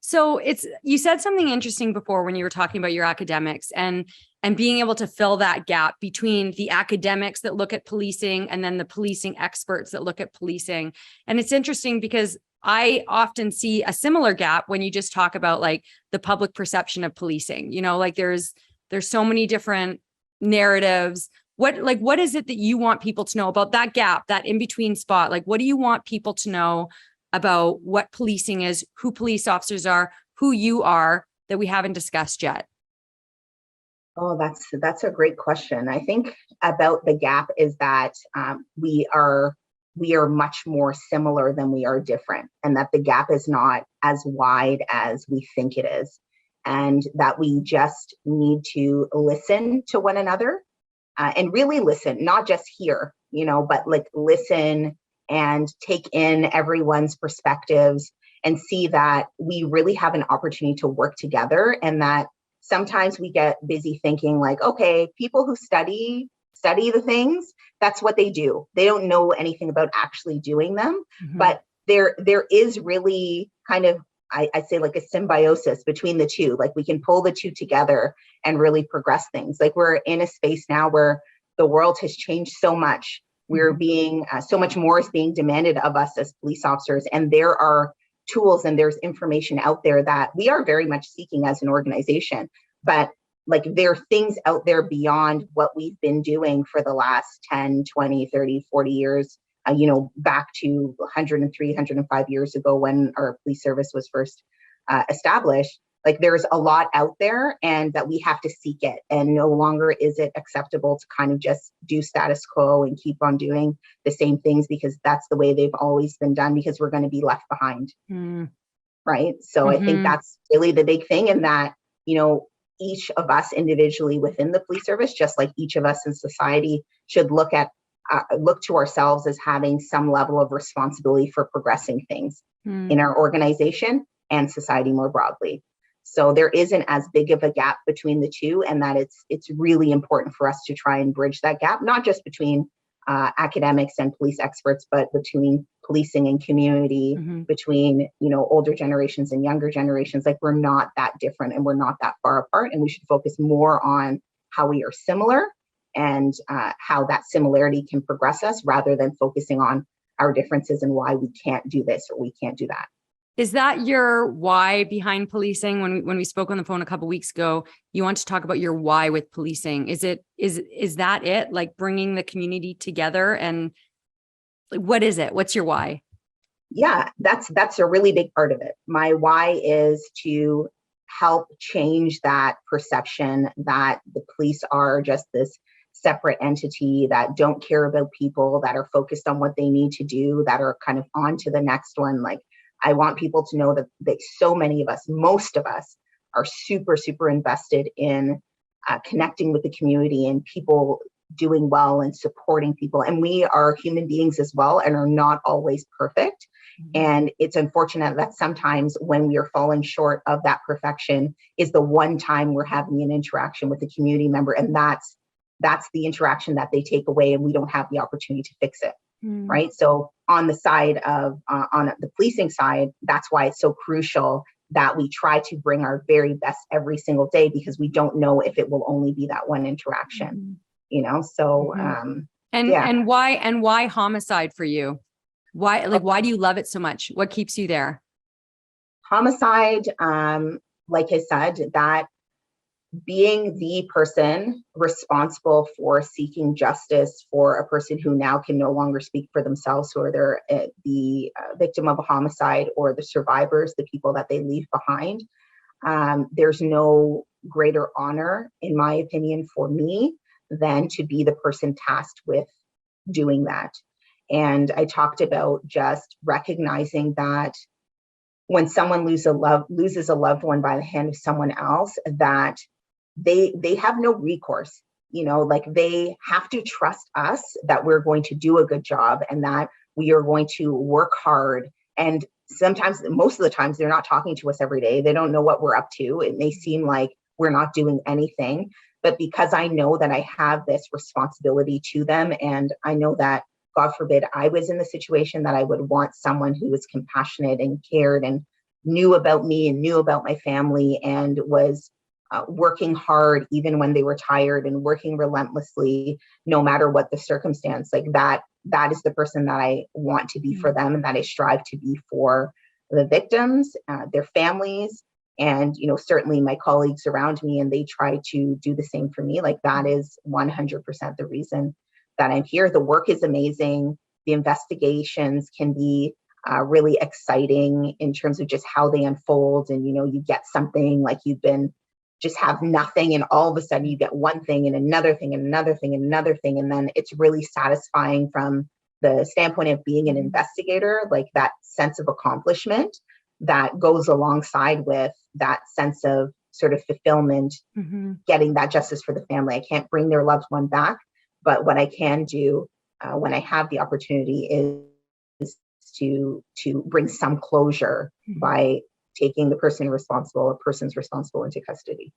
So you said something interesting before when you were talking about your academics and being able to fill that gap between the academics that look at policing and then the policing experts that look at policing. And it's interesting because I often see a similar gap when you just talk about like the public perception of policing, like there's so many different narratives. What is it that you want people to know about that gap, that in-between spot? Like, what do you want people to know about what policing is, who police officers are, who you are, that we haven't discussed yet? Oh, that's a great question. I think about the gap is that we are much more similar than we are different, and that the gap is not as wide as we think it is, and that we just need to listen to one another and really listen, not just hear, but like listen and take in everyone's perspectives and see that we really have an opportunity to work together, and that sometimes we get busy thinking like, okay, people who study the things, that's what they do. They don't know anything about actually doing them. Mm-hmm. But there is really kind of, I say like a symbiosis between the two. Like we can pull the two together and really progress things. Like we're in a space now where the world has changed so much. We're being, so much more is being demanded of us as police officers. And there are tools and there's information out there that we are very much seeking as an organization. But like there are things out there beyond what we've been doing for the last 10, 20, 30, 40 years, back to 103, 105 years ago when our police service was first established. Like there's a lot out there and that we have to seek it. And no longer is it acceptable to kind of just do status quo and keep on doing the same things because that's the way they've always been done, because we're going to be left behind. Right. So I think that's really the big thing, and that, each of us individually within the police service, just like each of us in society, should look to ourselves as having some level of responsibility for progressing things in our organization and society more broadly. So there isn't as big of a gap between the two, and that it's really important for us to try and bridge that gap, not just between academics and police experts, but between policing and community, between, older generations and younger generations. Like we're not that different and we're not that far apart, and we should focus more on how we are similar and how that similarity can progress us rather than focusing on our differences and why we can't do this or we can't do that. Is that your why behind policing? When we spoke on the phone a couple of weeks ago, you want to talk about your why with policing. Is that it? Like bringing the community together, and what is it? What's your why? Yeah, that's a really big part of it. My why is to help change that perception that the police are just this separate entity that don't care about people, that are focused on what they need to do, that are kind of on to the next one. Like, I want people to know that so many of us, most of us, are super, super invested in connecting with the community and people doing well and supporting people. And we are human beings as well and are not always perfect. And it's unfortunate that sometimes when we are falling short of that perfection is the one time we're having an interaction with a community member. And that's the interaction that they take away, and we don't have the opportunity to fix it. Right. So on the side of on the policing side, that's why it's so crucial that we try to bring our very best every single day, because we don't know if it will only be that one interaction, so and why homicide for you? Why do you love it so much? What keeps you there? Homicide, like I said, that being the person responsible for seeking justice for a person who now can no longer speak for themselves, who are the victim of a homicide, or the survivors, the people that they leave behind. There's no greater honor, in my opinion, for me than to be the person tasked with doing that. And I talked about just recognizing that when someone loses a loved one by the hand of someone else, that they have no recourse, like they have to trust us that we're going to do a good job and that we are going to work hard. And sometimes, most of the times, they're not talking to us every day. They don't know what we're up to. It may seem like we're not doing anything, but because I know that I have this responsibility to them, and I know that, God forbid, I was in the situation, that I would want someone who was compassionate and cared and knew about me and knew about my family and was working hard even when they were tired and working relentlessly no matter what the circumstance. Like that is the person that I want to be for them, and that I strive to be for the victims, their families, and certainly my colleagues around me, and they try to do the same for me. Like that is 100% the reason that I'm here. The work is amazing. The investigations can be really exciting in terms of just how they unfold, and you get something like you've been just have nothing, and all of a sudden you get one thing and another thing and another thing and another thing, and then it's really satisfying from the standpoint of being an investigator, like that sense of accomplishment that goes alongside with that sense of sort of fulfillment, getting that justice for the family. I can't bring their loved one back, but what I can do when I have the opportunity is to bring some closure by taking the person responsible or persons responsible into custody.